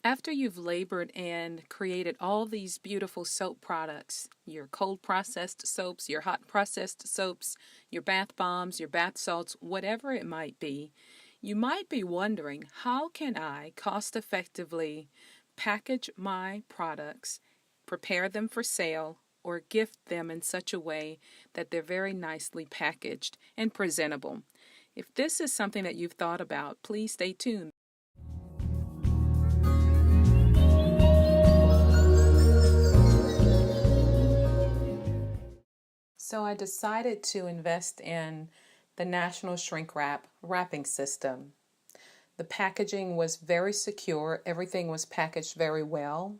After you've labored and created all these beautiful soap products, your cold processed soaps, your hot processed soaps, your bath bombs, your bath salts, whatever it might be, you might be wondering, how can I cost effectively package my products, prepare them for sale, or gift them in such a way that they're very nicely packaged and presentable? If this is something that you've thought about, please stay tuned. So I decided to invest in the National Shrink Wrap wrapping system. The packaging was very secure. Everything was packaged very well.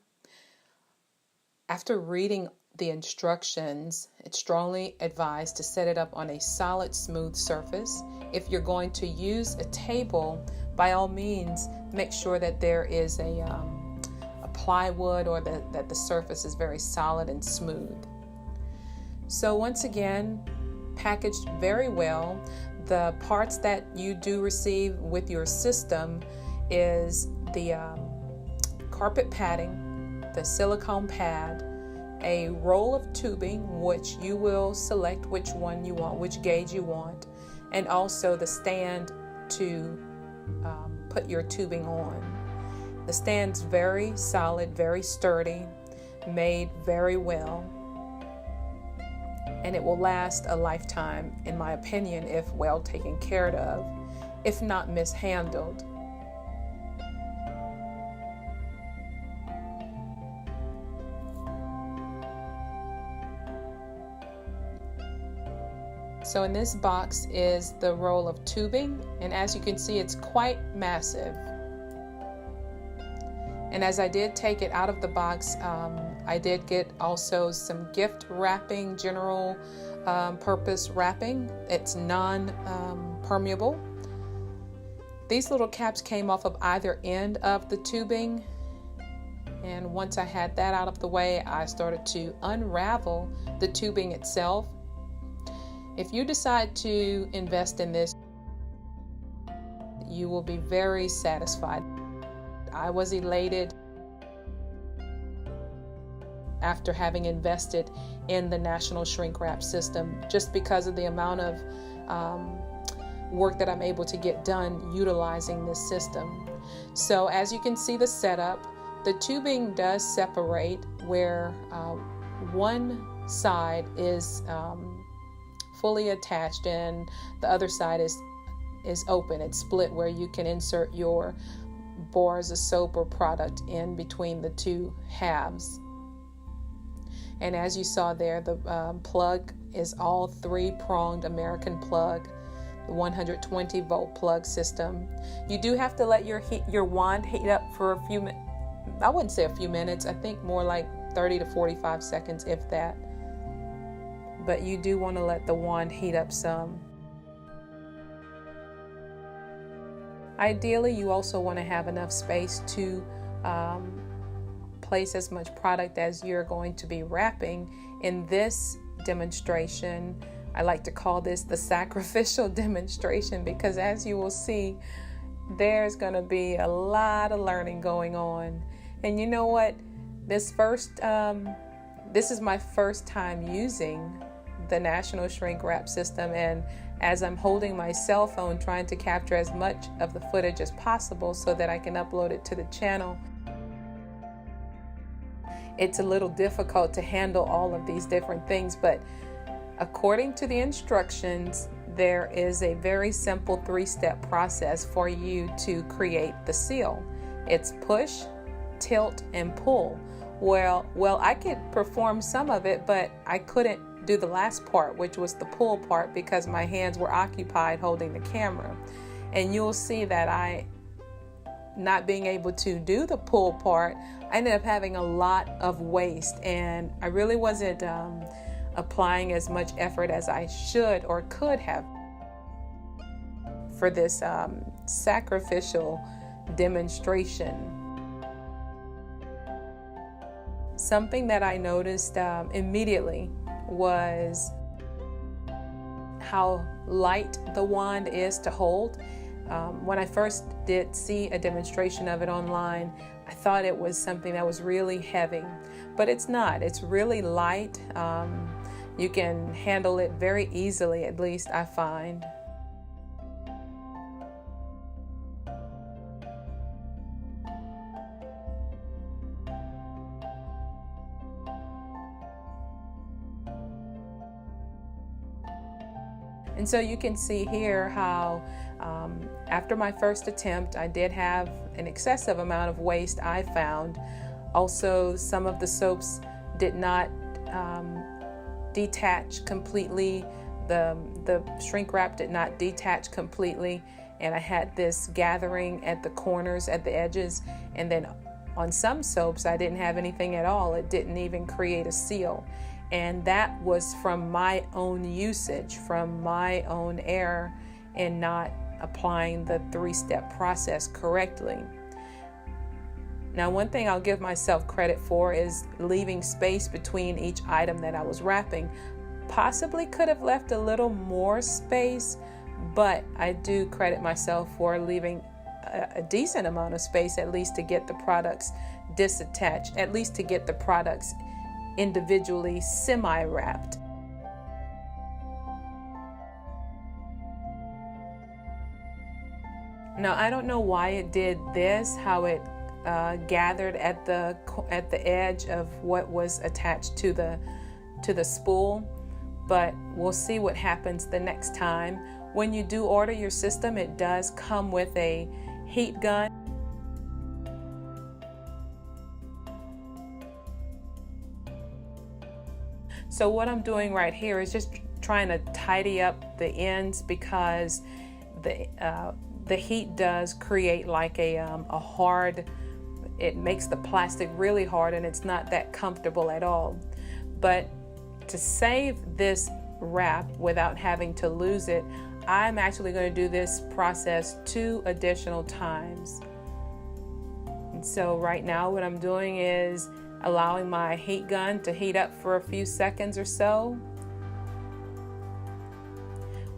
After reading the instructions, it's strongly advised to set it up on a solid, smooth surface. If you're going to use a table, by all means, make sure that there is a plywood or that the surface is very solid and smooth. So once again, packaged very well. The parts that you do receive with your system is the carpet padding, the silicone pad, a roll of tubing, which you will select which one you want, which gauge you want, and also the stand to put your tubing on. The stand's very solid, very sturdy, made very well, and it will last a lifetime, in my opinion, if well taken care of, if not mishandled. So in this box is the roll of tubing, and as you can see, it's quite massive. And as I did take it out of the box, I did get also some gift wrapping, general purpose wrapping. It's non-permeable. These little caps came off of either end of the tubing. And once I had that out of the way, I started to unravel the tubing itself. If you decide to invest in this, you will be very satisfied. I was elated after having invested in the National Shrink Wrap system, just because of the amount of work that I'm able to get done utilizing this system. So as you can see the setup, the tubing does separate where one side is fully attached and the other side is open. It's split where you can insert your bars of soap or product in between the two halves. And as you saw there, the plug is all three-pronged American plug, the 120 volt plug system. You do have to let your wand heat up for a few minutes. I wouldn't say a few minutes, I think more like 30 to 45 seconds, if that. But you do want to let the wand heat up some. Ideally, you also want to have enough space to place as much product as you're going to be wrapping. In this demonstration, I like to call this the sacrificial demonstration, because as you will see, there's going to be a lot of learning going on. And you know what? This is my first time using the National Shrink Wrap system, and as I'm holding my cell phone trying to capture as much of the footage as possible so that I can upload it to the channel, it's a little difficult to handle all of these different things. But according to the instructions, there is a very simple 3-step process for you to create the seal. It's push, tilt, and pull. Well, I could perform some of it, but I couldn't do the last part, which was the pull part, because my hands were occupied holding the camera. And you'll see that not being able to do the pull part, I ended up having a lot of waste, and I really wasn't applying as much effort as I should or could have for this sacrificial demonstration. Something that I noticed immediately was how light the wand is to hold. When I first did see a demonstration of it online, I thought it was something that was really heavy, but it's not. It's really light. You can handle it very easily, at least I find. And so you can see here how after my first attempt, I did have an excessive amount of waste, I found. Also, some of the soaps did not detach completely. The shrink wrap did not detach completely, and I had this gathering at the corners, at the edges, and then on some soaps I didn't have anything at all. It didn't even create a seal. And that was from my own usage, from my own error in not applying the 3-step process correctly. Now, one thing I'll give myself credit for is leaving space between each item that I was wrapping. Possibly could have left a little more space, but I do credit myself for leaving a decent amount of space, at least to get the products disattached, at least to get the products individually semi-wrapped. Now, I don't know why it did this, how it gathered at the edge of what was attached to the spool, but we'll see what happens the next time. When you do order your system, it does come with a heat gun. So what I'm doing right here is just trying to tidy up the ends, because the heat does create like a hard, it makes the plastic really hard, and it's not that comfortable at all. But to save this wrap without having to lose it, I'm actually going to do this process 2 additional times. And so right now what I'm doing is allowing my heat gun to heat up for a few seconds or so.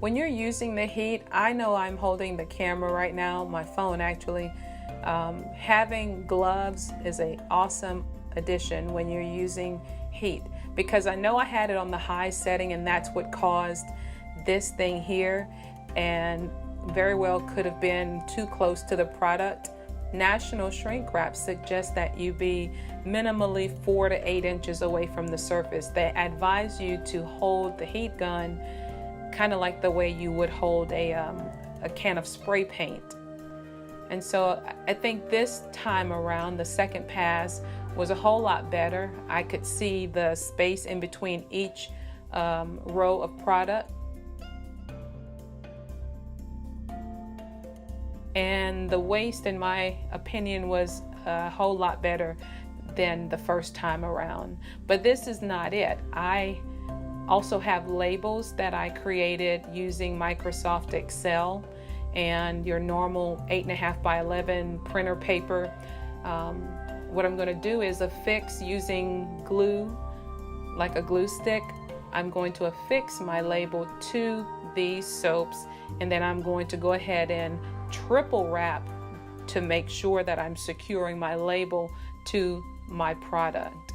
When you're using the heat, I know I'm holding the camera right now, my phone actually. Having gloves is an awesome addition when you're using heat, because I know I had it on the high setting, and that's what caused this thing here, and very well could have been too close to the product. National Shrink Wrap suggests that you be minimally 4 to 8 inches away from the surface. They advise you to hold the heat gun kind of like the way you would hold a can of spray paint. And so I think this time around, the second pass was a whole lot better. I could see the space in between each row of product. And the waste, in my opinion, was a whole lot better than the first time around. But this is not it. I also have labels that I created using Microsoft Excel and your normal 8.5 by 11 printer paper. What I'm going to do is affix using glue, like a glue stick. I'm going to affix my label to these soaps, and then I'm going to go ahead and triple wrap to make sure that I'm securing my label to my product.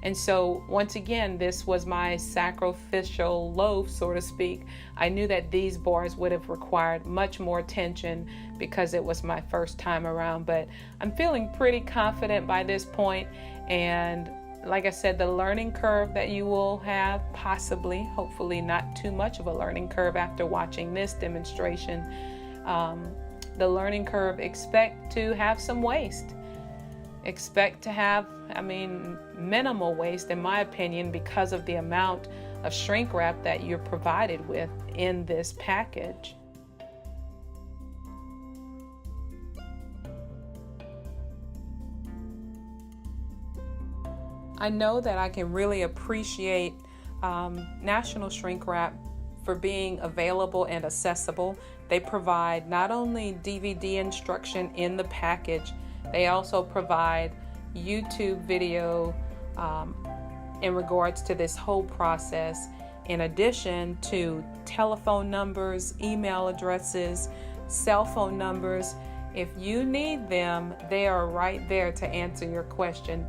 And so once again, this was my sacrificial loaf, so to speak. I knew that these bars would have required much more attention because it was my first time around, but I'm feeling pretty confident by this point. And like I said, the learning curve that you will have, possibly, hopefully not too much of a learning curve after watching this demonstration. The learning curve, expect to have some waste. Expect to have, minimal waste in my opinion, because of the amount of shrink wrap that you're provided with in this package. I know that I can really appreciate National Shrink Wrap for being available and accessible. They provide not only DVD instruction in the package, they also provide YouTube video in regards to this whole process, in addition to telephone numbers, email addresses, cell phone numbers. If you need them, they are right there to answer your question.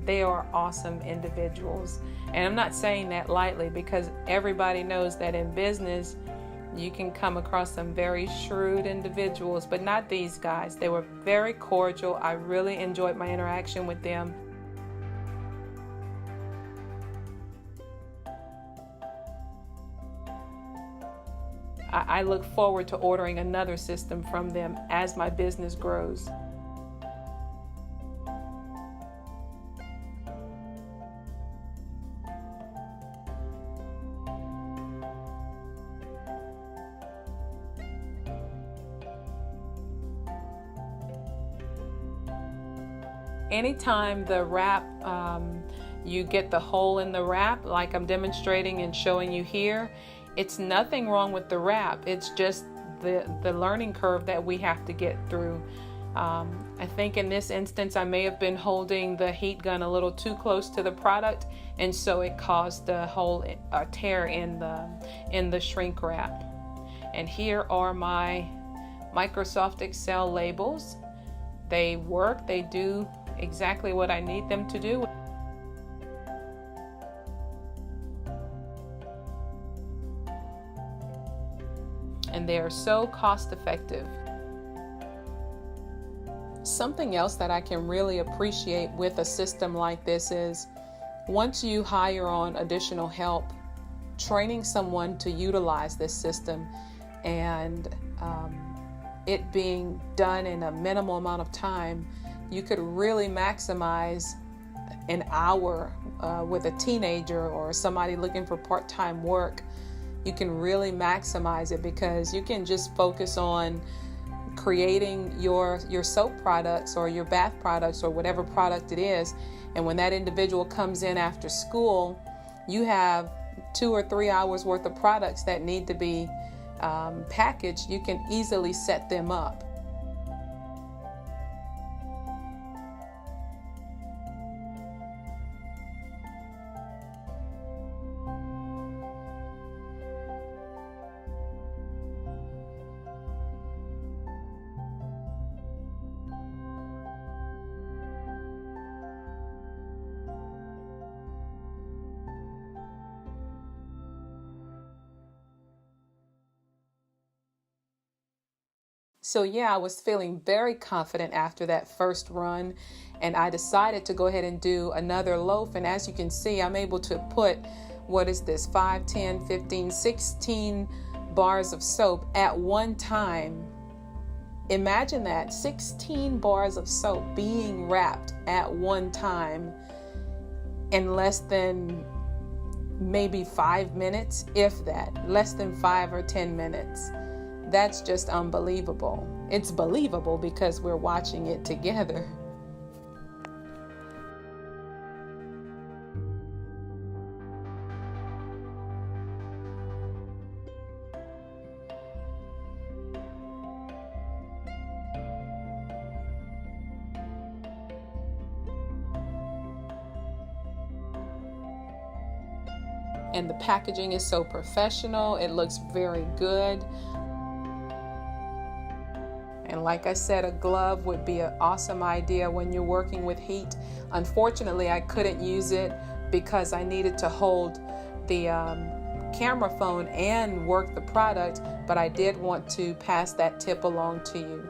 They are awesome individuals. And I'm not saying that lightly, because everybody knows that in business, you can come across some very shrewd individuals, but not these guys. They were very cordial. I really enjoyed my interaction with them. I look forward to ordering another system from them as my business grows. Anytime the wrap, you get the hole in the wrap, like I'm demonstrating and showing you here, it's nothing wrong with the wrap. It's just the learning curve that we have to get through. I think in this instance, I may have been holding the heat gun a little too close to the product, and so it caused the hole, a tear in the shrink wrap. And here are my Microsoft Excel labels. They work. They do exactly what I need them to do. And they are so cost effective. Something else that I can really appreciate with a system like this is, once you hire on additional help, training someone to utilize this system and it being done in a minimal amount of time, you could really maximize an hour with a teenager or somebody looking for part-time work. You can really maximize it, because you can just focus on creating your soap products or your bath products or whatever product it is. And when that individual comes in after school, you have 2 or 3 hours worth of products that need to be packaged. You can easily set them up. So yeah, I was feeling very confident after that first run, and I decided to go ahead and do another loaf. And as you can see, I'm able to put, what is this, 5, 10, 15, 16 bars of soap at one time. Imagine that, 16 bars of soap being wrapped at one time in less than maybe 5 minutes, if that, less than 5 or 10 minutes. That's just unbelievable. It's believable because we're watching it together. And the packaging is so professional. It looks very good. And like I said, a glove would be an awesome idea when you're working with heat. Unfortunately, I couldn't use it because I needed to hold the camera phone and work the product, but I did want to pass that tip along to you.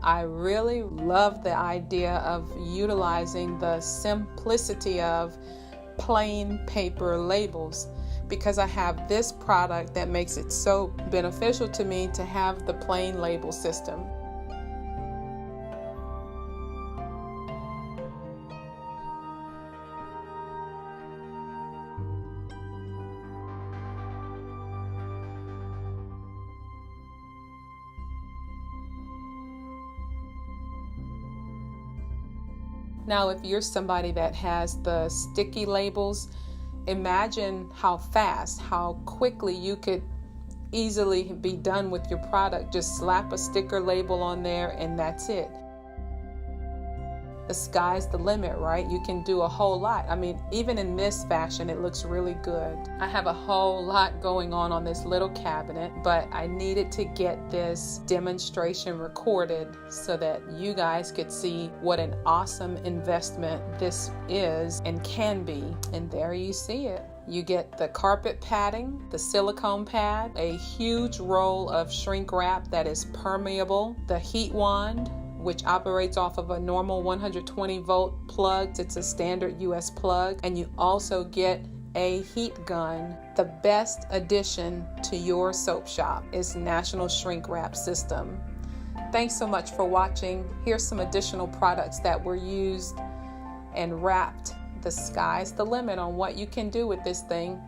I really love the idea of utilizing the simplicity of plain paper labels, because I have this product that makes it so beneficial to me to have the plain label system. Now, if you're somebody that has the sticky labels, imagine how fast, how quickly you could easily be done with your product. Just slap a sticker label on there and that's it. The sky's the limit, right? You can do a whole lot. I mean, even in this fashion, it looks really good. I have a whole lot going on this little cabinet, but I needed to get this demonstration recorded so that you guys could see what an awesome investment this is and can be. And there you see it. You get the carpet padding, the silicone pad, a huge roll of shrink wrap that is permeable, the heat wand, which operates off of a normal 120 volt plug. It's a standard US plug. And you also get a heat gun. The best addition to your soap shop is National Shrink Wrap System. Thanks so much for watching. Here's some additional products that were used and wrapped. The sky's the limit on what you can do with this thing.